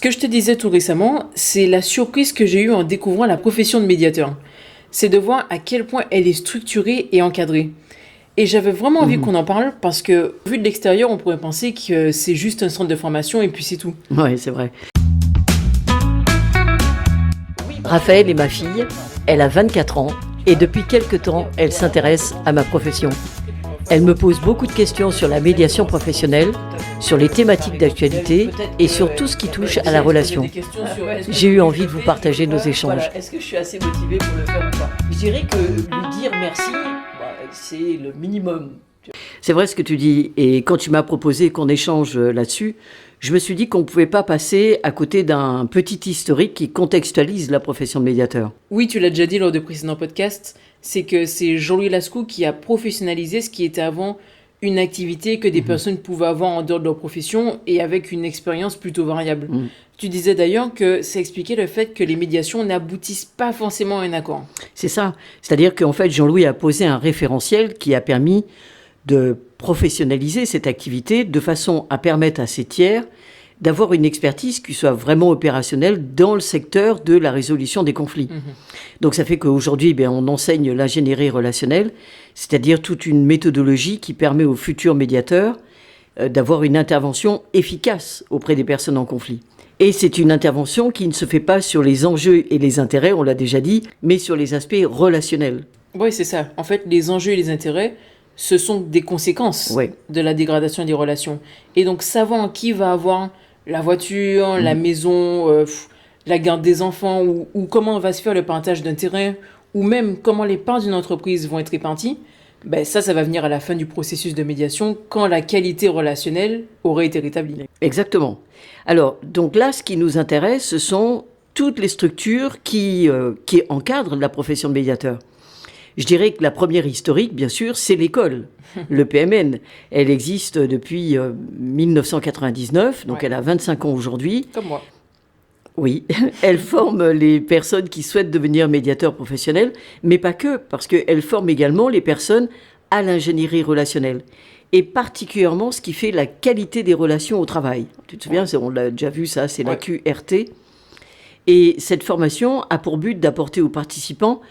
que je te disais tout récemment, c'est la surprise que j'ai eue en découvrant la profession de médiateur. C'est de voir à quel point elle est structurée et encadrée. Et j'avais vraiment envie Mhm. qu'on en parle parce que, vu de l'extérieur, on pourrait penser que c'est juste un centre de formation et puis c'est tout. Oui, c'est vrai. Raphaël est ma fille, elle a 24 ans et depuis quelque temps, elle s'intéresse à ma profession. Elle me pose beaucoup de questions sur la médiation professionnelle, sur les thématiques d'actualité et sur tout ce qui touche à la relation. J'ai eu envie de vous partager nos échanges. Voilà. Est-ce que je suis assez motivée pour le faire ou pas? Je dirais que lui dire merci, c'est le minimum. C'est vrai ce que tu dis, et quand tu m'as proposé qu'on échange là-dessus, je me suis dit qu'on ne pouvait pas passer à côté d'un petit historique qui contextualise la profession de médiateur. Oui, tu l'as déjà dit lors de précédents podcasts, c'est que c'est Jean-Louis Lascaux qui a professionnalisé ce qui était avant une activité que des personnes pouvaient avoir en dehors de leur profession et avec une expérience plutôt variable. Tu disais d'ailleurs que ça expliquait le fait que les médiations n'aboutissent pas forcément à un accord. C'est ça, c'est-à-dire qu'en fait Jean-Louis a posé un référentiel qui a permis de professionnaliser cette activité de façon à permettre à ces tiers d'avoir une expertise qui soit vraiment opérationnelle dans le secteur de la résolution des conflits. Donc ça fait qu'aujourd'hui, on enseigne l'ingénierie relationnelle, c'est-à-dire toute une méthodologie qui permet aux futurs médiateurs d'avoir une intervention efficace auprès des personnes en conflit. Et c'est une intervention qui ne se fait pas sur les enjeux et les intérêts, on l'a déjà dit, mais sur les aspects relationnels. Oui, c'est ça. En fait, les enjeux et les intérêts, ce sont des conséquences de la dégradation des relations. Et donc, savoir qui va avoir la voiture, la maison, la garde des enfants, ou comment va se faire le partage d'un terrain, ou même comment les parts d'une entreprise vont être réparties, ça va venir à la fin du processus de médiation quand la qualité relationnelle aurait été rétablie. Exactement. Alors, donc là, ce qui nous intéresse, ce sont toutes les structures qui encadrent la profession de médiateur. Je dirais que la première historique, bien sûr, c'est l'école, le PMN. Elle existe depuis 1999, donc elle a 25 ans aujourd'hui. Comme moi. Oui, elle forme les personnes qui souhaitent devenir médiateurs professionnels, mais pas que, parce qu'elle forme également les personnes à l'ingénierie relationnelle. Et particulièrement ce qui fait la qualité des relations au travail. Tu te souviens, on l'a déjà vu ça, c'est la QRT. Et cette formation a pour but d'apporter aux participants,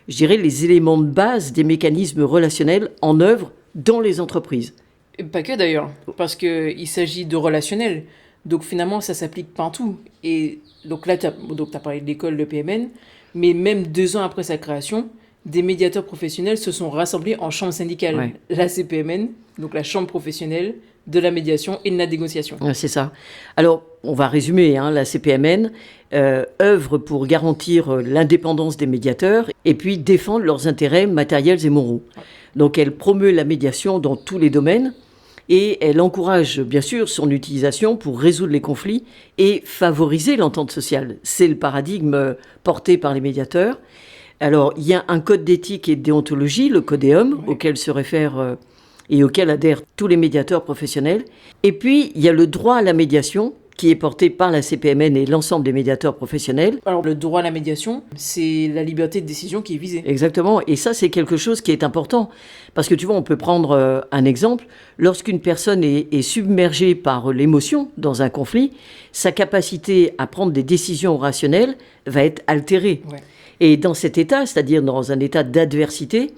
je dirais, les éléments de base des mécanismes relationnels en œuvre dans les entreprises. Et pas que d'ailleurs, parce qu'il s'agit de relationnel. Donc finalement, ça s'applique partout. Et donc là, tu as parlé de l'école, le PMN, mais même 2 ans après sa création, des médiateurs professionnels se sont rassemblés en chambre syndicale. La CPMN, donc la chambre professionnelle de la médiation et de la négociation. C'est ça. Alors, on va résumer. La CPMN œuvre pour garantir l'indépendance des médiateurs et puis défendre leurs intérêts matériels et moraux. Donc, elle promeut la médiation dans tous les domaines et elle encourage, bien sûr, son utilisation pour résoudre les conflits et favoriser l'entente sociale. C'est le paradigme porté par les médiateurs. Alors, il y a un code d'éthique et de déontologie, le Codéum, auquel se réfèrent et auquel adhèrent tous les médiateurs professionnels. Et puis, il y a le droit à la médiation, qui est porté par la CPMN et l'ensemble des médiateurs professionnels. Alors, le droit à la médiation, c'est la liberté de décision qui est visée. Exactement. Et ça, c'est quelque chose qui est important. Parce que, tu vois, on peut prendre un exemple. Lorsqu'une personne est submergée par l'émotion dans un conflit, sa capacité à prendre des décisions rationnelles va être altérée. Et dans cet état, c'est-à-dire dans un état d'adversité,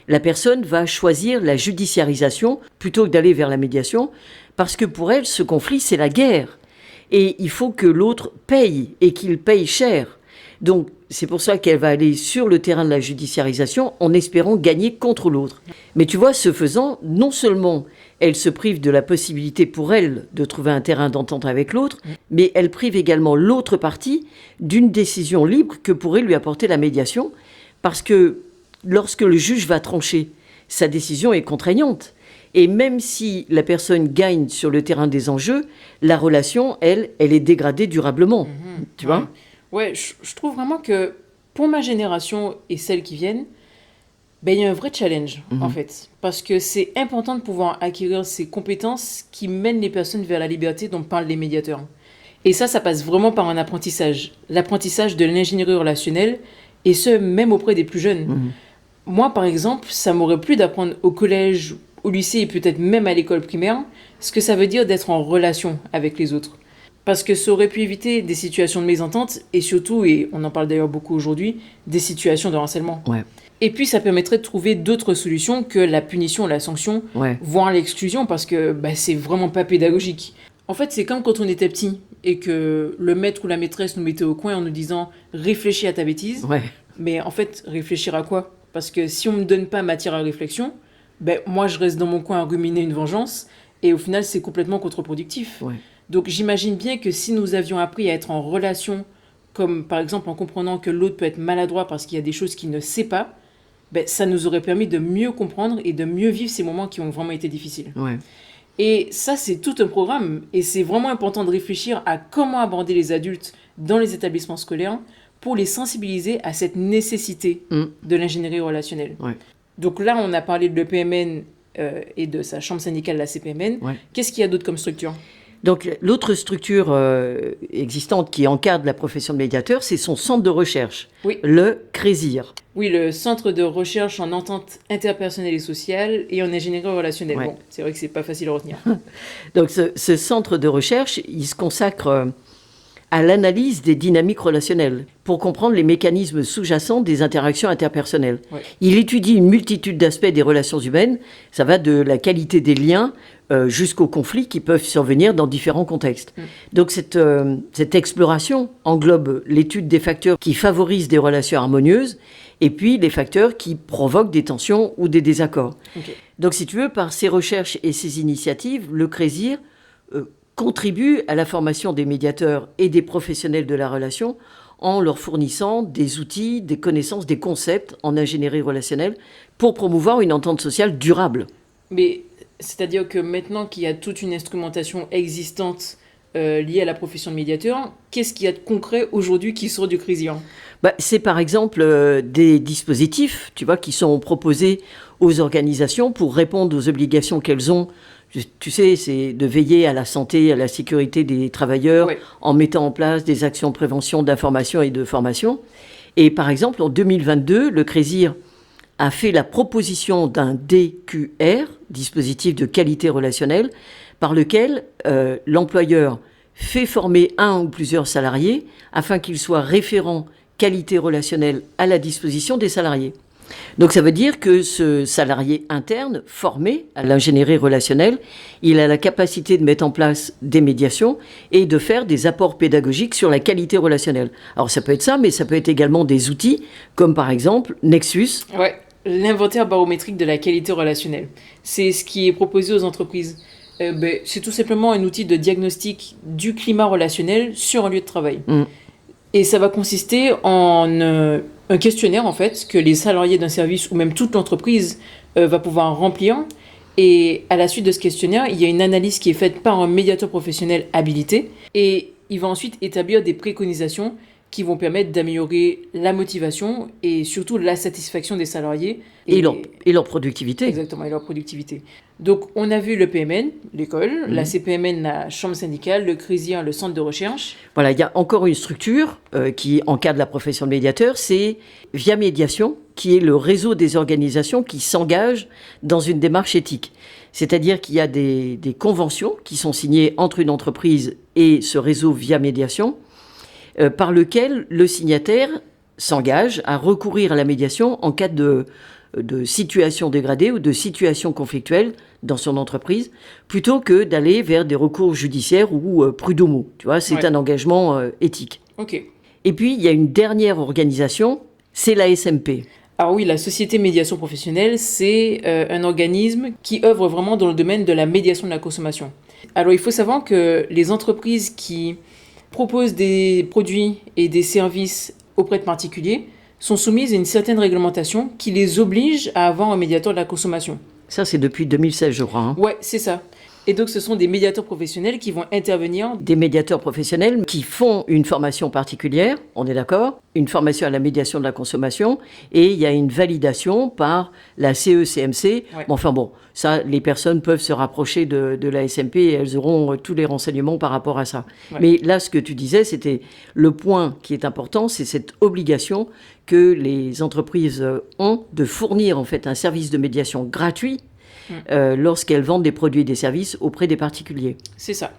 la personne va choisir la judiciarisation plutôt que d'aller vers la médiation, parce que pour elle, ce conflit, c'est la guerre. Et il faut que l'autre paye, et qu'il paye cher. Donc, c'est pour ça qu'elle va aller sur le terrain de la judiciarisation en espérant gagner contre l'autre. Mais tu vois, ce faisant, non seulement elle se prive de la possibilité pour elle de trouver un terrain d'entente avec l'autre, mais elle prive également l'autre partie d'une décision libre que pourrait lui apporter la médiation, parce que lorsque le juge va trancher, sa décision est contraignante. Et même si la personne gagne sur le terrain des enjeux, la relation, elle est dégradée durablement. Tu vois ? Ouais, je trouve vraiment que pour ma génération et celles qui viennent, il y a un vrai challenge, en fait. Parce que c'est important de pouvoir acquérir ces compétences qui mènent les personnes vers la liberté dont parlent les médiateurs. Et ça passe vraiment par un apprentissage. L'apprentissage de l'ingénierie relationnelle, et ce, même auprès des plus jeunes. Moi, par exemple, ça m'aurait plu d'apprendre au collège, au lycée et peut-être même à l'école primaire, ce que ça veut dire d'être en relation avec les autres. Parce que ça aurait pu éviter des situations de mésentente et surtout, et on en parle d'ailleurs beaucoup aujourd'hui, des situations de harcèlement. Ouais. Et puis, ça permettrait de trouver d'autres solutions que la punition, la sanction, voire l'exclusion, parce que c'est vraiment pas pédagogique. En fait, c'est comme quand on était petit et que le maître ou la maîtresse nous mettait au coin en nous disant « réfléchis à ta bêtise ». Mais en fait, réfléchir à quoi ? Parce que si on me donne pas matière à réflexion, moi, je reste dans mon coin à ruminer une vengeance et au final, c'est complètement contre-productif. Donc, j'imagine bien que si nous avions appris à être en relation, comme par exemple en comprenant que l'autre peut être maladroit parce qu'il y a des choses qu'il ne sait pas, ça nous aurait permis de mieux comprendre et de mieux vivre ces moments qui ont vraiment été difficiles. Et ça, c'est tout un programme. Et c'est vraiment important de réfléchir à comment aborder les adultes dans les établissements scolaires pour les sensibiliser à cette nécessité de l'ingénierie relationnelle. Donc là, on a parlé de l'EPMN et de sa chambre syndicale, la CPMN. Qu'est-ce qu'il y a d'autre comme structure ? Donc, l'autre structure existante qui encadre la profession de médiateur, c'est son centre de recherche, le CRESIR. Oui, le Centre de recherche en entente interpersonnelle et sociale et en ingénierie relationnelle. Bon, c'est vrai que c'est pas facile à retenir. Donc, ce centre de recherche, il se consacre à l'analyse des dynamiques relationnelles pour comprendre les mécanismes sous-jacents des interactions interpersonnelles. Il étudie une multitude d'aspects des relations humaines. Ça va de la qualité des liens jusqu'aux conflits qui peuvent survenir dans différents contextes. Donc cette exploration englobe l'étude des facteurs qui favorisent des relations harmonieuses et puis les facteurs qui provoquent des tensions ou des désaccords. Donc si tu veux, par ces recherches et ces initiatives, le CRESIR contribue à la formation des médiateurs et des professionnels de la relation en leur fournissant des outils, des connaissances, des concepts en ingénierie relationnelle pour promouvoir une entente sociale durable. Mais c'est-à-dire que maintenant qu'il y a toute une instrumentation existante liée à la profession de médiateur, qu'est-ce qu'il y a de concret aujourd'hui qui sort du CRESIR ? C'est par exemple des dispositifs, tu vois, qui sont proposés aux organisations pour répondre aux obligations qu'elles ont. Tu sais, c'est de veiller à la santé et à la sécurité des travailleurs en mettant en place des actions de prévention, d'information et de formation. Et par exemple, en 2022, le CRESIR a fait la proposition d'un DQR, dispositif de qualité relationnelle, par lequel l'employeur fait former un ou plusieurs salariés afin qu'ils soient référents qualité relationnelle à la disposition des salariés. Donc ça veut dire que ce salarié interne formé à l'ingénierie relationnelle, il a la capacité de mettre en place des médiations et de faire des apports pédagogiques sur la qualité relationnelle. Alors ça peut être ça, mais ça peut être également des outils comme par exemple Nexus. L'inventaire barométrique de la qualité relationnelle. C'est ce qui est proposé aux entreprises. C'est tout simplement un outil de diagnostic du climat relationnel sur un lieu de travail. Et ça va consister en un questionnaire, en fait, que les salariés d'un service ou même toute l'entreprise va pouvoir remplir. Et à la suite de ce questionnaire, il y a une analyse qui est faite par un médiateur professionnel habilité. Et il va ensuite établir des préconisations qui vont permettre d'améliorer la motivation et surtout la satisfaction des salariés. Et leur productivité. Exactement, et leur productivité. Donc, on a vu le PMN, l'école, la CPMN, la chambre syndicale, le CRESIR, le centre de recherche. Voilà, il y a encore une structure qui encadre la profession de médiateur, c'est Via Médiation, qui est le réseau des organisations qui s'engagent dans une démarche éthique. C'est-à-dire qu'il y a des conventions qui sont signées entre une entreprise et ce réseau Via Médiation, par lequel le signataire s'engage à recourir à la médiation en cas de situation dégradée ou de situation conflictuelle dans son entreprise, plutôt que d'aller vers des recours judiciaires ou prud'homaux. Tu vois, c'est un engagement éthique. Et puis, il y a une dernière organisation, c'est la SMP. Alors oui, la Société Médiation Professionnelle, c'est un organisme qui œuvre vraiment dans le domaine de la médiation de la consommation. Alors, il faut savoir que les entreprises qui proposent des produits et des services auprès de particuliers sont soumises à une certaine réglementation qui les oblige à avoir un médiateur de la consommation. Ça, c'est depuis 2016, je crois. Ouais, c'est ça. Et donc, ce sont des médiateurs professionnels qui vont intervenir. Des médiateurs professionnels qui font une formation particulière, on est d'accord, une formation à la médiation de la consommation, et il y a une validation par la CECMC. Enfin bon, ça, les personnes peuvent se rapprocher de la SMP et elles auront tous les renseignements par rapport à ça. Mais là, ce que tu disais, c'était le point qui est important, c'est cette obligation que les entreprises ont de fournir en fait un service de médiation gratuit lorsqu'elles vendent des produits et des services auprès des particuliers. C'est ça.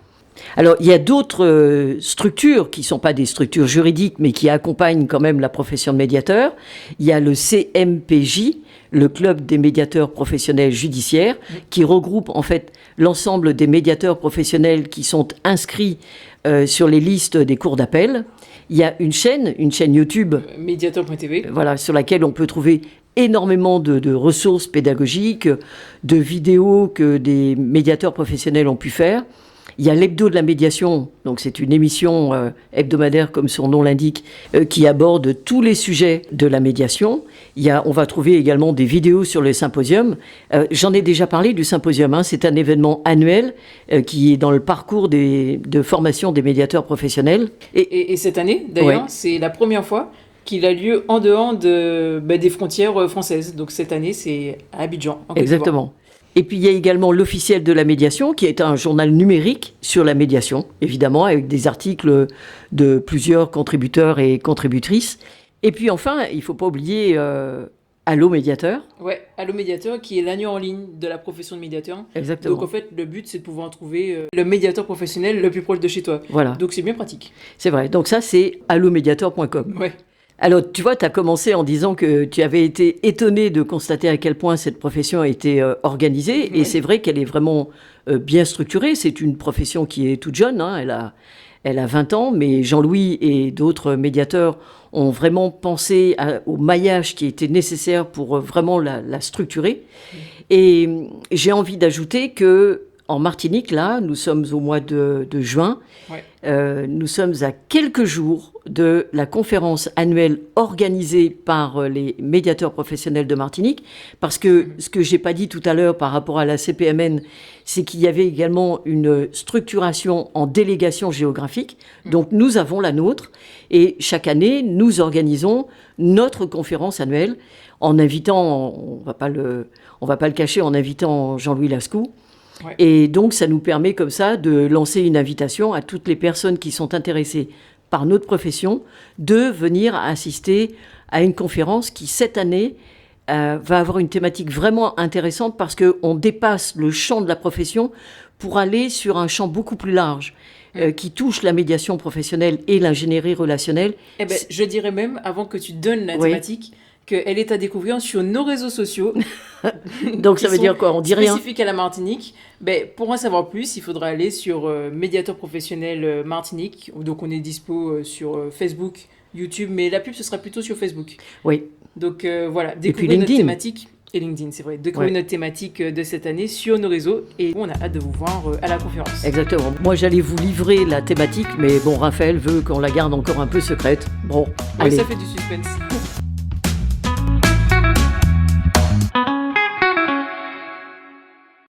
Alors, il y a d'autres structures qui ne sont pas des structures juridiques, mais qui accompagnent quand même la profession de médiateur. Il y a le CMPJ, le Club des médiateurs professionnels judiciaires, qui regroupe en fait l'ensemble des médiateurs professionnels qui sont inscrits sur les listes des cours d'appel. Il y a une chaîne YouTube, Médiateur.tv, voilà, sur laquelle on peut trouver énormément de ressources pédagogiques, de vidéos que des médiateurs professionnels ont pu faire. Il y a l'Hebdo de la médiation, donc c'est une émission hebdomadaire, comme son nom l'indique, qui aborde tous les sujets de la médiation. On va trouver également des vidéos sur le symposium. J'en ai déjà parlé du symposium, hein. C'est un événement annuel qui est dans le parcours de formation des médiateurs professionnels. Et cette année, d'ailleurs, c'est la première fois qu'il a lieu en dehors des frontières françaises. Donc cette année, c'est à Abidjan. En Exactement. Et puis il y a également l'Officiel de la médiation, qui est un journal numérique sur la médiation, évidemment, avec des articles de plusieurs contributeurs et contributrices. Et puis enfin, il ne faut pas oublier Allo Médiateur. Ouais, Allo Médiateur, qui est l'annuaire en ligne de la profession de médiateur. Exactement. Donc en fait, le but, c'est de pouvoir trouver le médiateur professionnel le plus proche de chez toi. Voilà. Donc c'est bien pratique. C'est vrai. Donc ça, c'est allomédiateur.com. Ouais. Alors, tu vois, tu as commencé en disant que tu avais été étonné de constater à quel point cette profession a été organisée. Ouais. Et c'est vrai qu'elle est vraiment bien structurée. C'est une profession qui est toute jeune, hein. Elle a 20 ans, mais Jean-Louis et d'autres médiateurs ont vraiment pensé au maillage qui était nécessaire pour vraiment la structurer. Et j'ai envie d'ajouter que en Martinique, là, nous sommes au mois de juin. Ouais. Nous sommes à quelques jours de la conférence annuelle organisée par les médiateurs professionnels de Martinique. Parce que ce que je n'ai pas dit tout à l'heure par rapport à la CPMN, c'est qu'il y avait également une structuration en délégation géographique. Donc nous avons la nôtre. Et chaque année, nous organisons notre conférence annuelle en invitant, on va pas le cacher, en invitant Jean-Louis Lascou. Ouais. Et donc, ça nous permet comme ça de lancer une invitation à toutes les personnes qui sont intéressées par notre profession de venir assister à une conférence qui, cette année, va avoir une thématique vraiment intéressante parce qu'on dépasse le champ de la profession pour aller sur un champ beaucoup plus large qui touche la médiation professionnelle et l'ingénierie relationnelle. Eh ben, je dirais même, avant que tu donnes la thématique, qu'elle est à découvrir sur nos réseaux sociaux. Donc ça veut dire quoi? On dit rien. Spécifique à la Martinique. Pour en savoir plus, il faudra aller sur Médiateur Professionnel Martinique. Donc on est dispo sur Facebook, YouTube, mais la pub ce sera plutôt sur Facebook. Oui. Donc voilà, découvrez notre thématique. Et LinkedIn, c'est vrai. Découvrez notre thématique de cette année sur nos réseaux et on a hâte de vous voir à la conférence. Exactement. Moi, j'allais vous livrer la thématique, mais bon, Raphaël veut qu'on la garde encore un peu secrète. Bon, allez. Ça fait du suspense.